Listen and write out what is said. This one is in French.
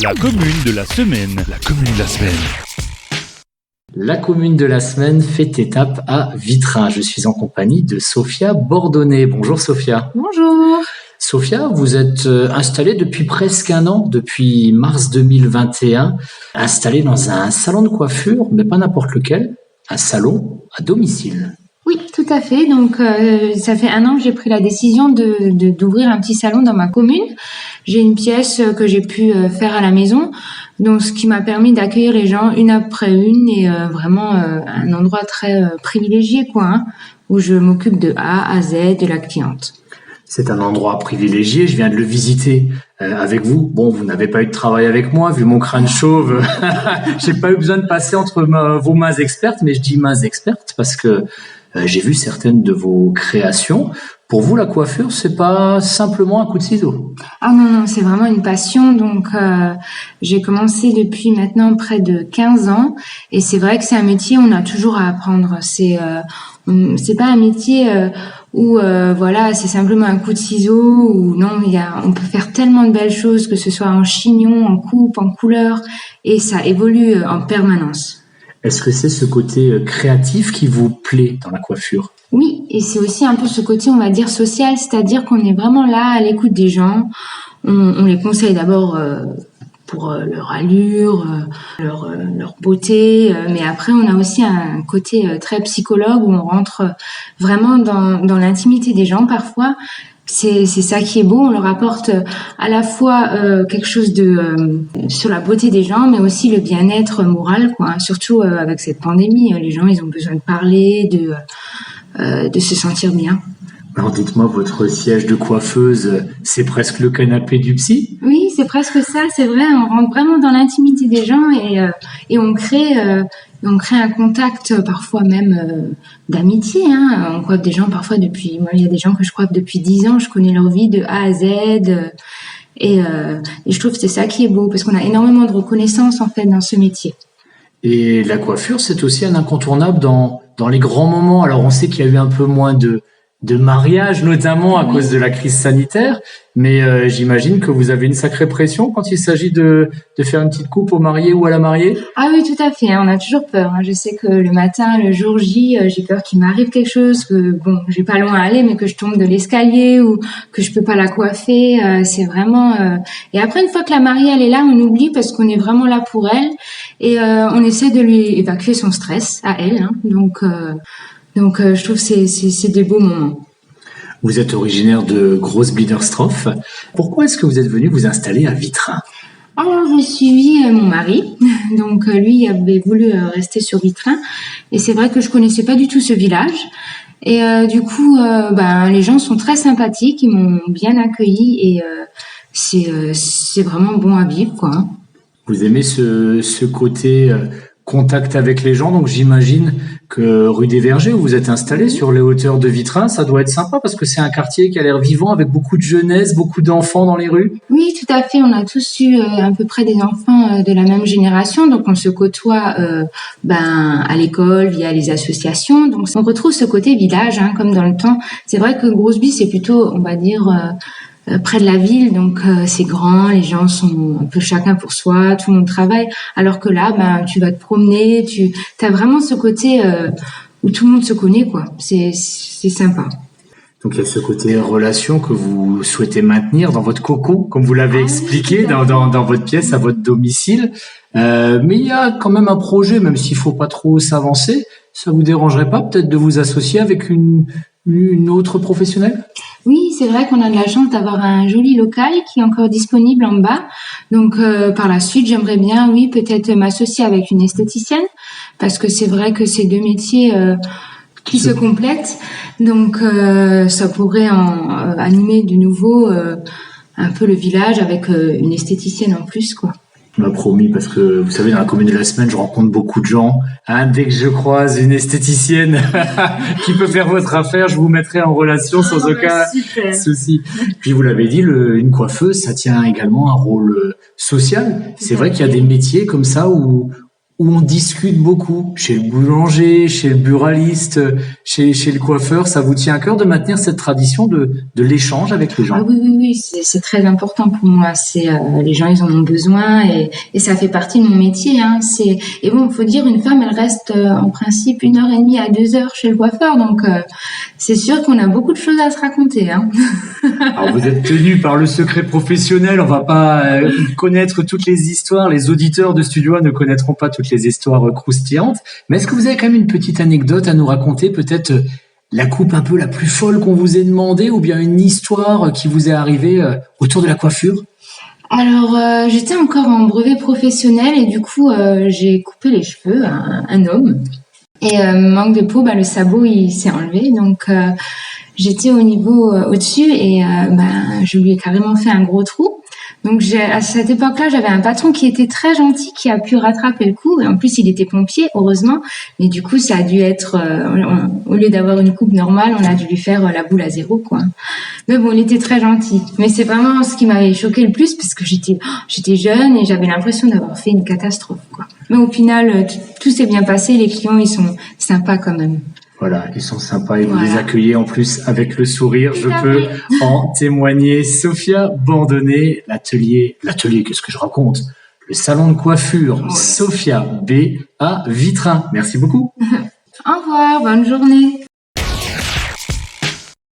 La commune de la semaine. La commune de la semaine. La commune de la semaine fait étape à Vitrin. Je suis en compagnie de Sophia Bordonnet. Bonjour Sophia. Bonjour. Sophia, vous êtes installée depuis presque un an, depuis mars 2021, installée dans un salon de coiffure, mais pas n'importe lequel, un salon à domicile. Oui, tout à fait. Donc, ça fait un an que j'ai pris la décision d'ouvrir un petit salon dans ma commune. J'ai une pièce que j'ai pu faire à la maison, donc ce qui m'a permis d'accueillir les gens une après une et vraiment un endroit très privilégié, où je m'occupe de A à Z de la cliente. C'est un endroit privilégié, je viens de le visiter avec vous. Bon, vous n'avez pas eu de travail avec moi, vu mon crâne chauve. J'ai pas eu besoin de passer entre vos mains expertes, mais je dis mains expertes parce que j'ai vu certaines de vos créations. Pour vous, la coiffure, c'est pas simplement un coup de ciseau. Ah non, c'est vraiment une passion. Donc, j'ai commencé depuis maintenant près de 15 ans. Et c'est vrai que c'est un métier où on a toujours à apprendre. C'est pas un métier où c'est simplement un coup de ciseau. Ou non, on peut faire tellement de belles choses, que ce soit en chignon, en coupe, en couleur. Et ça évolue en permanence. Est-ce que c'est ce côté créatif qui vous plaît dans la coiffure ? Oui, et c'est aussi un peu ce côté, on va dire, social, c'est-à-dire qu'on est vraiment là à l'écoute des gens. On les conseille d'abord pour leur allure, leur beauté, mais après on a aussi un côté très psychologue où on rentre vraiment dans l'intimité des gens parfois. C'est ça qui est beau, on leur apporte à la fois quelque chose sur la beauté des gens, mais aussi le bien-être moral, surtout avec cette pandémie. Les gens, ils ont besoin de parler, de se sentir bien. Alors dites-moi, votre siège de coiffeuse, c'est presque le canapé du psy ? Oui, c'est presque ça, c'est vrai, on rentre vraiment dans l'intimité des gens et on crée un contact parfois même d'amitié. On coiffe des gens parfois moi il y a des gens que je coiffe depuis 10 ans, je connais leur vie de A à Z et je trouve que c'est ça qui est beau parce qu'on a énormément de reconnaissance en fait dans ce métier. Et la coiffure, c'est aussi un incontournable dans les grands moments. Alors on sait qu'il y a eu un peu moins de mariage, notamment à cause de la crise sanitaire, mais j'imagine que vous avez une sacrée pression quand il s'agit de faire une petite coupe au marié ou à la mariée. Ah oui, tout à fait, on a toujours peur. Je sais que le matin, le jour J, j'ai peur qu'il m'arrive quelque chose, que j'ai pas loin à aller, mais que je tombe de l'escalier ou que je peux pas la coiffer. C'est vraiment. Et après, une fois que la mariée elle est là, on oublie parce qu'on est vraiment là pour elle et on essaie de lui évacuer son stress à elle. Donc, je trouve que c'est des beaux moments. Vous êtes originaire de Groß-Biederstorf. Pourquoi est-ce que vous êtes venu vous installer à Vitrin ? Alors, j'ai suivi mon mari. Donc, lui, il avait voulu rester sur Vitrin. Et c'est vrai que je connaissais pas du tout ce village. Et du coup, les gens sont très sympathiques. Ils m'ont bien accueilli. Et c'est vraiment bon à vivre, Vous aimez ce côté contact avec les gens, donc j'imagine que rue des Vergers, où vous êtes installé sur les hauteurs de Vitrin, ça doit être sympa parce que c'est un quartier qui a l'air vivant avec beaucoup de jeunesse, beaucoup d'enfants dans les rues. Oui, tout à fait. On a tous eu à peu près des enfants de la même génération, donc on se côtoie à l'école via les associations. Donc on retrouve ce côté village, comme dans le temps. C'est vrai que Groß-Bi, c'est plutôt, on va dire, près de la ville, donc c'est grand, les gens sont un peu chacun pour soi, tout le monde travaille, alors que là, tu vas te promener, tu as vraiment ce côté où tout le monde se connaît, c'est sympa. Donc il y a ce côté relation que vous souhaitez maintenir dans votre cocon, comme vous l'avez expliqué, dans votre pièce, à votre domicile, mais il y a quand même un projet, même s'il faut pas trop s'avancer, ça vous dérangerait pas peut-être de vous associer avec une autre professionnelle ? Oui, c'est vrai qu'on a de la chance d'avoir un joli local qui est encore disponible en bas. Donc, par la suite, j'aimerais bien, peut-être m'associer avec une esthéticienne parce que c'est vrai que c'est deux métiers qui se complètent. Donc, ça pourrait animer de nouveau un peu le village avec une esthéticienne en plus, On m'a promis parce que vous savez, dans la commune de la semaine, je rencontre beaucoup de gens. Dès que je croise une esthéticienne qui peut faire votre affaire, je vous mettrai en relation sans aucun souci. Puis vous l'avez dit, une coiffeuse, ça tient également un rôle social. C'est vrai qu'il y a des métiers comme ça où où on discute beaucoup, chez le boulanger, chez le buraliste, chez le coiffeur. Ça vous tient à cœur de maintenir cette tradition de l'échange avec les gens? Ah oui, c'est très important pour moi. C'est les gens, ils en ont besoin et ça fait partie de mon métier. Hein. Et bon, faut dire, une femme, elle reste en principe 1h30 à 2 heures chez le coiffeur, donc c'est sûr qu'on a beaucoup de choses à se raconter. Hein. Alors vous êtes tenu par le secret professionnel, on va pas connaître toutes les histoires, les auditeurs de Studio A ne connaîtront pas toutes les histoires croustillantes, mais est-ce que vous avez quand même une petite anecdote à nous raconter, peut-être la coupe un peu la plus folle qu'on vous ait demandé, ou bien une histoire qui vous est arrivée autour de la coiffure? Alors, j'étais encore en brevet professionnel et du coup, j'ai coupé les cheveux à un homme. Et manque de peau, le sabot, il s'est enlevé. Donc, j'étais au niveau au-dessus et je lui ai carrément fait un gros trou. Donc, à cette époque-là, j'avais un patron qui était très gentil, qui a pu rattraper le coup. Et en plus, il était pompier, heureusement. Mais du coup, ça a dû être, au lieu d'avoir une coupe normale, on a dû lui faire la boule à zéro, quoi. Mais bon, il était très gentil. Mais c'est vraiment ce qui m'avait choqué le plus, parce que j'étais jeune et j'avais l'impression d'avoir fait une catastrophe, quoi. Mais au final, tout s'est bien passé. Les clients, ils sont sympas quand même. Voilà, ils sont sympas et vous les accueillez en plus avec le sourire. Je peux en témoigner. Sophia Bandonnet, l'atelier, qu'est-ce que je raconte? Le salon de coiffure Sophia B à Vitrin. Merci beaucoup. Au revoir, bonne journée.